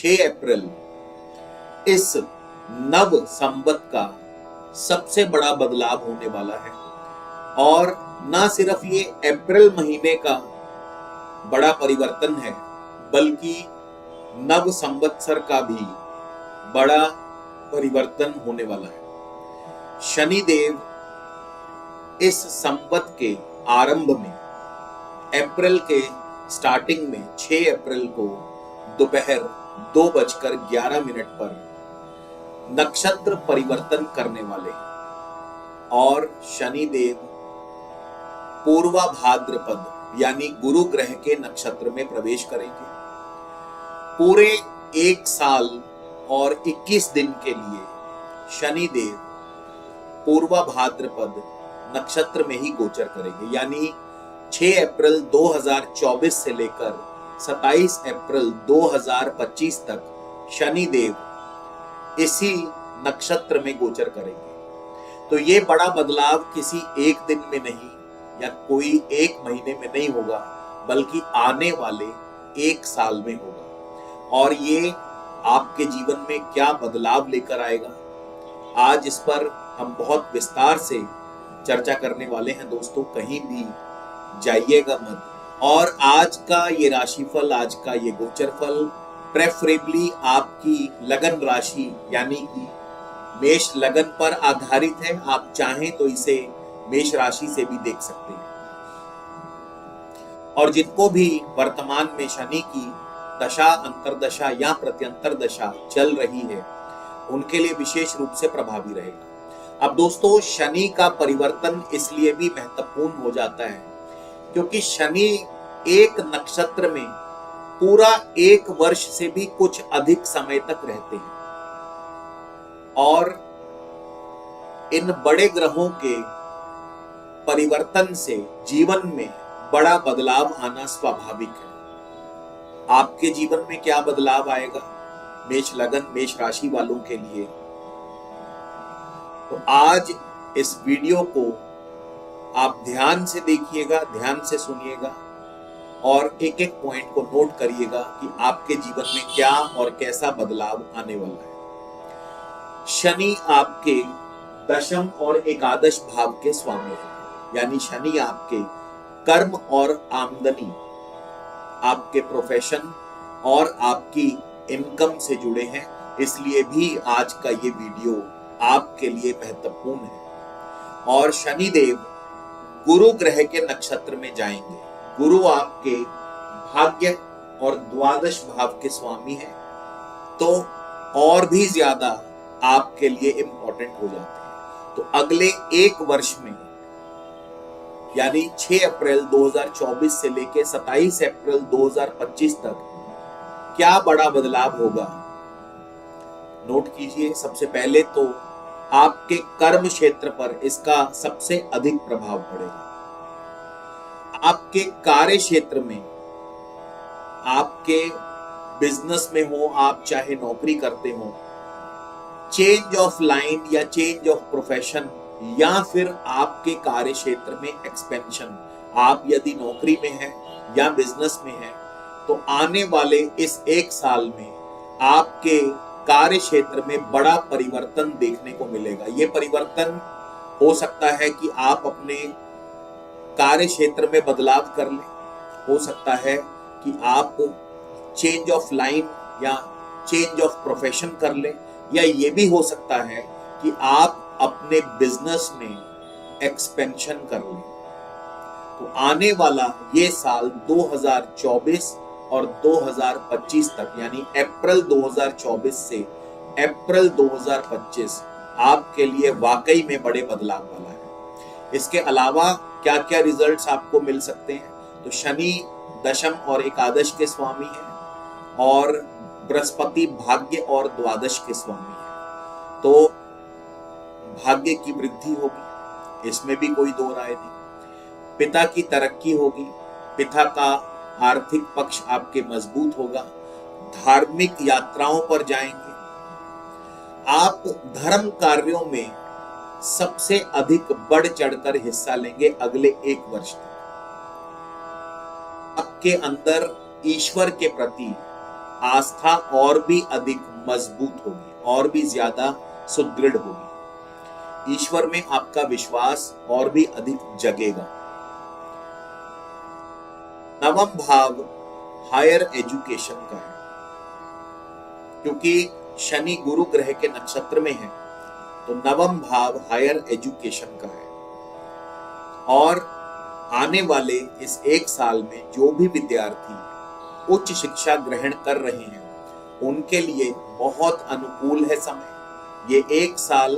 6 अप्रैल इस नव संवत का सबसे बड़ा बदलाव होने वाला है। और ना सिर्फ ये अप्रैल महीने का बड़ा परिवर्तन है, बल्कि नव संवत्सर का भी बड़ा परिवर्तन होने वाला है। शनिदेव इस संवत के आरंभ में अप्रैल के स्टार्टिंग में 6 अप्रैल को दोपहर 2:11 पर नक्षत्र परिवर्तन करने वाले हैं और शनिदेव पूर्वा भाद्रपद यानी गुरु ग्रह के नक्षत्र में प्रवेश करेंगे। पूरे 1 साल और 21 दिन के लिए शनिदेव पूर्वा भाद्रपद नक्षत्र में ही गोचर करेंगे, यानी 6 अप्रैल 2024 से लेकर 27 अप्रैल 2025 तक शनिदेव इसी नक्षत्र में गोचर करेंगे। तो ये बड़ा बदलाव किसी एक दिन में नहीं या कोई एक महीने में नहीं होगा, बल्कि आने वाले 1 साल में होगा। और ये आपके जीवन में क्या बदलाव लेकर आएगा, आज इस पर हम बहुत विस्तार से चर्चा करने वाले हैं। दोस्तों, कहीं भी जाइएगा मत। और आज का ये राशिफल, आज का ये गोचर फल प्रेफरेबली आपकी लगन राशि यानी कि मेष लगन पर आधारित है। आप चाहें तो इसे मेष राशि से भी देख सकते हैं। और जिनको भी वर्तमान में शनि की दशा, अंतरदशा या प्रत्यंतर दशा चल रही है, उनके लिए विशेष रूप से प्रभावी रहेगा। अब दोस्तों, शनि का परिवर्तन इसलिए भी महत्वपूर्ण हो जाता है क्योंकि शनि एक नक्षत्र में पूरा 1 वर्ष से भी कुछ अधिक समय तक रहते हैं। और इन बड़े ग्रहों के परिवर्तन से जीवन में बड़ा बदलाव आना स्वाभाविक है। आपके जीवन में क्या बदलाव आएगा मेष लगन, मेष राशि वालों के लिए, तो आज इस वीडियो को आप ध्यान से देखिएगा, ध्यान से सुनिएगा और एक एक पॉइंट को नोट करिएगा कि आपके जीवन में क्या और कैसा बदलाव आने वाला है। शनि आपके दशम और एकादश भाव के स्वामी हैं, यानी शनि आपके कर्म और आमदनी, आपके प्रोफेशन और आपकी इनकम से जुड़े हैं। इसलिए भी आज का ये वीडियो आपके लिए महत्वपूर्ण है। और शनिदेव गुरु ग्रह के नक्षत्र में जाएंगे। गुरु आपके भाग्य और द्वादश भाव के स्वामी हैं, तो और भी ज्यादा आपके लिए इंपॉर्टेंट हो जाते हैं। तो अगले 1 वर्ष में यानी 6 अप्रैल 2024 से लेकर 27 अप्रैल 2025 तक क्या बड़ा बदलाव होगा, नोट कीजिए। सबसे पहले तो आपके कर्म क्षेत्र पर इसका सबसे अधिक प्रभाव पड़ेगा। आपके कार्य क्षेत्र में, आपके बिजनेस में हो, आप चाहे नौकरी करते हो, चेंज ऑफ लाइन या चेंज ऑफ प्रोफेशन, या फिर आपके कार्य क्षेत्र में एक्सपेंशन, आप यदि नौकरी में हैं या बिजनेस में हैं, तो आने वाले इस 1 साल में आपके कार्य क्षेत्र में बड़ा परिवर्तन देखने को मिलेगा। ये परिवर्तन हो सकता है कि आप अपने कार्य क्षेत्र में बदलाव कर लें, हो सकता है कि आप चेंज ऑफ लाइन या चेंज ऑफ प्रोफेशन कर लें, या ये भी हो सकता है कि आप अपने बिजनेस में एक्सपेंशन कर लें। तो आने वाला ये साल 2024 और 2025 तक, यानी अप्रैल 2024 से अप्रैल 2025 आपके लिए वाकई में बड़े बदलाव वाला है। इसके अलावा क्या क्या रिजल्ट्स आपको मिल सकते हैं, तो शनि दशम और एकादश के स्वामी हैं और बृहस्पति भाग्य और द्वादश के स्वामी हैं। तो भाग्य की वृद्धि होगी, इसमें भी कोई दो राय नहीं। पिता की तरक्की होगी, पिता का आर्थिक पक्ष आपके मजबूत होगा। धार्मिक यात्राओं पर जाएंगे, आप धर्म कार्यों में सबसे अधिक बढ़ चढ़कर हिस्सा लेंगे अगले 1 वर्ष तक। आपके अंदर ईश्वर के प्रति आस्था और भी अधिक मजबूत होगी, और भी ज्यादा सुदृढ़ होगी। ईश्वर में आपका विश्वास और भी अधिक जगेगा। नवम भाव हायर एजुकेशन का है, क्योंकि शनि गुरु ग्रह के नक्षत्र में है, तो नवम भाव हायर एजुकेशन का है। और आने वाले इस एक साल में जो भी विद्यार्थी उच्च शिक्षा ग्रहण कर रहे हैं उनके लिए बहुत अनुकूल है समय। ये एक साल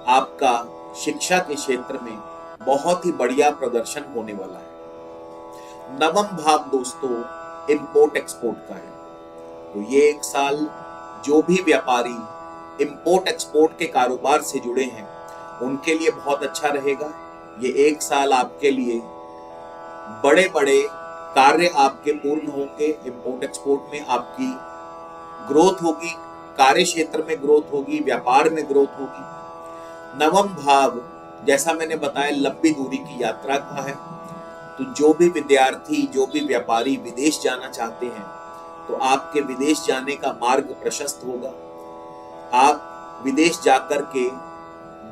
आपका शिक्षा के क्षेत्र में बहुत ही बढ़िया प्रदर्शन होने वाला है। नवम भाव दोस्तों इंपोर्ट एक्सपोर्ट का है, तो ये एक साल जो भी व्यापारी इंपोर्ट एक्सपोर्ट के कारोबार से जुड़े हैं उनके लिए बहुत अच्छा रहेगा। ये एक साल आपके लिए बड़े बड़े कार्य आपके पूर्ण होंगे। इंपोर्ट एक्सपोर्ट में आपकी ग्रोथ होगी, कार्य क्षेत्र में ग्रोथ होगी, व्यापार में ग्रोथ होगी। नवम भाव जैसा मैंने बताया लंबी दूरी की यात्रा का है, तो जो भी विद्यार्थी, जो भी व्यापारी विदेश जाना चाहते हैं तो आपके विदेश जाने का मार्ग प्रशस्त होगा। आप विदेश जाकर के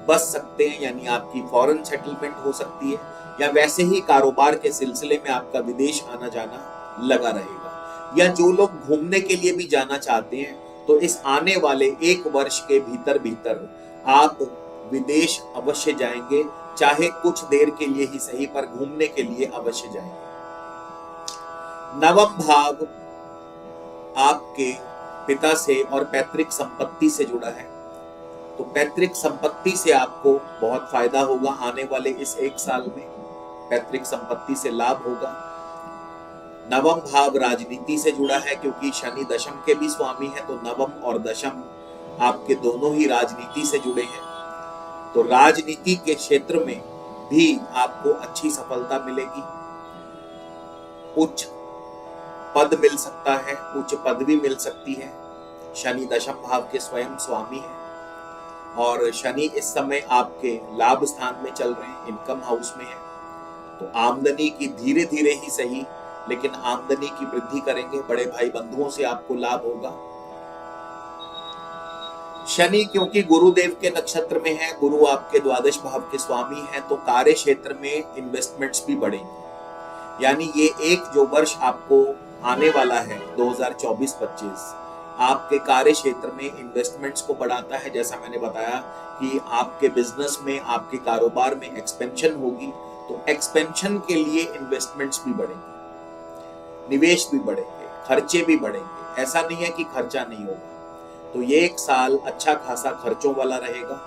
बस सकते हैं, यानी आपकी फॉरेन सेटलमेंट हो सकती है, या वैसे ही कारोबार के सिलसिले में आपका विदेश आना जाना लगा रहेगा। या जो लोग घूमने के लिए भी जाना चाहते हैं तो इस आने वाले एक वर्ष के भीतर भीतर आप विदेश अवश्य जाएंगे, चाहे कुछ देर के लिए ही सही, पर घूमने के लिए अवश्य जाएंगे। नवम भाव आपके पिता से और पैतृक संपत्ति से जुड़ा है, तो पैतृक संपत्ति से आपको बहुत फायदा होगा आने वाले इस एक साल में। पैतृक संपत्ति से लाभ होगा। नवम भाव राजनीति से जुड़ा है, क्योंकि शनि दशम के भी स्वामी है, तो नवम और दशम आपके दोनों ही राजनीति से जुड़े हैं। तो राजनीति के क्षेत्र में भी आपको अच्छी सफलता मिलेगी। उच्च पद मिल सकता है, उच्च पदवी मिल सकती है। शनि दशम भाव के स्वयं स्वामी है, और शनि इस समय आपके लाभ स्थान में चल रहे हैं, इनकम हाउस में है, तो आमदनी की धीरे धीरे ही सही लेकिन आमदनी की वृद्धि करेंगे। बड़े भाई बंधुओं से आपको लाभ होगा। शनि क्योंकि गुरुदेव के नक्षत्र में है, गुरु आपके द्वादश भाव के स्वामी हैं, तो कार्य क्षेत्र में इन्वेस्टमेंट्स भी बढ़ेंगे। यानी ये एक जो वर्ष आपको आने वाला है 2024-25 आपके कार्य क्षेत्र में इन्वेस्टमेंट्स को बढ़ाता है। जैसा मैंने बताया कि आपके बिजनेस में, आपके कारोबार में एक्सपेंशन होगी, तो एक्सपेंशन के लिए इन्वेस्टमेंट्स भी बढ़ेंगे, निवेश भी बढ़ेंगे, खर्चे भी बढ़ेंगे। ऐसा नहीं है कि खर्चा नहीं होगा। तो ये एक साल अच्छा खासा खर्चों वाला रहेगा,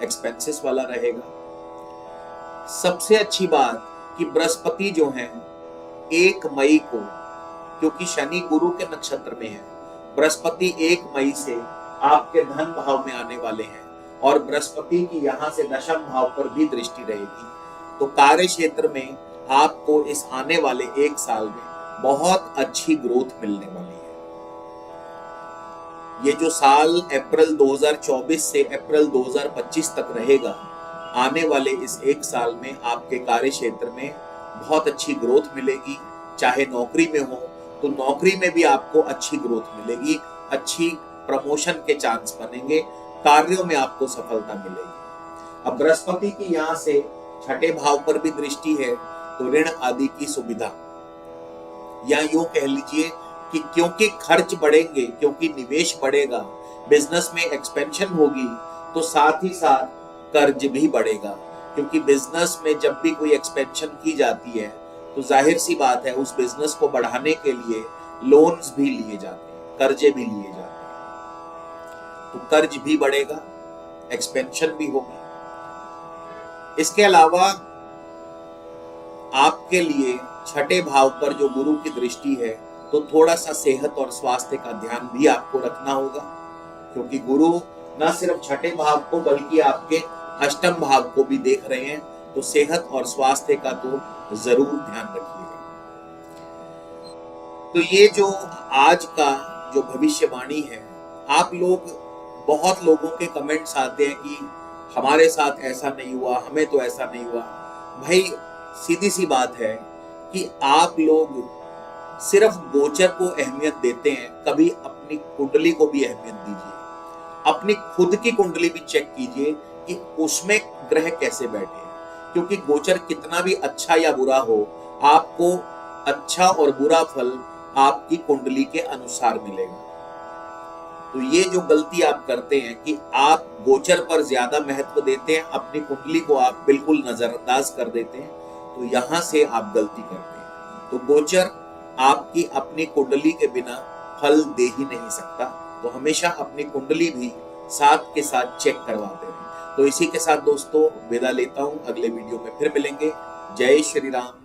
एक्सपेंसेस वाला रहेगा। सबसे अच्छी बात कि बृहस्पति जो है 1 मई को, क्योंकि शनि गुरु के नक्षत्र में है, बृहस्पति 1 मई से आपके धन भाव में आने वाले हैं, और बृहस्पति की यहां से दशम भाव पर भी दृष्टि रहेगी। तो कार्य क्षेत्र में आपको इस आने वाले एक साल में बहुत अच्छी ग्रोथ मिलने वाली है। ये जो साल अप्रैल 2024 से अप्रैल 2025 तक रहेगा, आने वाले इस एक साल में आपके कार्य क्षेत्र में बहुत अच्छी ग्रोथ मिलेगी। चाहे नौकरी में हो तो नौकरी में भी आपको अच्छी ग्रोथ मिलेगी, अच्छी प्रमोशन के चांस बनेंगे, कार्यों में आपको सफलता मिलेगी। अब बृहस्पति की यहाँ से छठे भाव पर भी दृष्टि है, तो ऋण आदि की सुविधा, या यूं कह लीजिए कि क्योंकि खर्च बढ़ेंगे, क्योंकि निवेश बढ़ेगा, बिजनेस में एक्सपेंशन होगी, तो साथ ही साथ कर्ज भी बढ़ेगा। क्योंकि बिजनेस में जब भी कोई एक्सपेंशन की जाती है तो जाहिर सी बात है उस बिजनेस को बढ़ाने के लिए लोन्स भी लिए जाते हैं, कर्जे भी लिए जाते हैं, तो कर्ज भी बढ़ेगा, एक्सपेंशन भी होगी। इसके अलावा आपके लिए छठे भाव पर जो गुरु की दृष्टि है, तो थोड़ा सा सेहत और स्वास्थ्य का ध्यान भी आपको रखना होगा, क्योंकि गुरु न सिर्फ छठे भाव को बल्कि आपके अष्टम भाव को भी देख रहे हैं, तो सेहत और स्वास्थ्य का तो जरूर ध्यान रखिएगा। तो ये जो आज का जो भविष्यवाणी है, आप लोग, बहुत लोगों के कमेंट्स आते हैं कि हमारे साथ ऐसा नहीं हुआ, हमें तो ऐसा नहीं हुआ। भाई सीधी सी बात है कि आप लोग सिर्फ गोचर को अहमियत देते हैं, कभी अपनी कुंडली को भी अहमियत दीजिए। अपनी खुद की कुंडली भी चेक कीजिए कि उसमें ग्रह कैसे बैठे हैं, क्योंकि गोचर कितना भी अच्छा या बुरा हो, आपको अच्छा और बुरा फल आपकी कुंडली के अनुसार मिलेगा। तो ये जो गलती आप करते हैं कि आप गोचर पर ज्यादा महत्व देते हैं, अपनी कुंडली को आप बिल्कुल नजरअंदाज कर देते हैं, तो यहां से आप गलती करते हैं। तो गोचर आपकी अपनी कुंडली के बिना फल दे ही नहीं सकता, तो हमेशा अपनी कुंडली भी साथ के साथ चेक करवाते हैं। तो इसी के साथ दोस्तों विदा लेता हूं, अगले वीडियो में फिर मिलेंगे। जय श्री राम।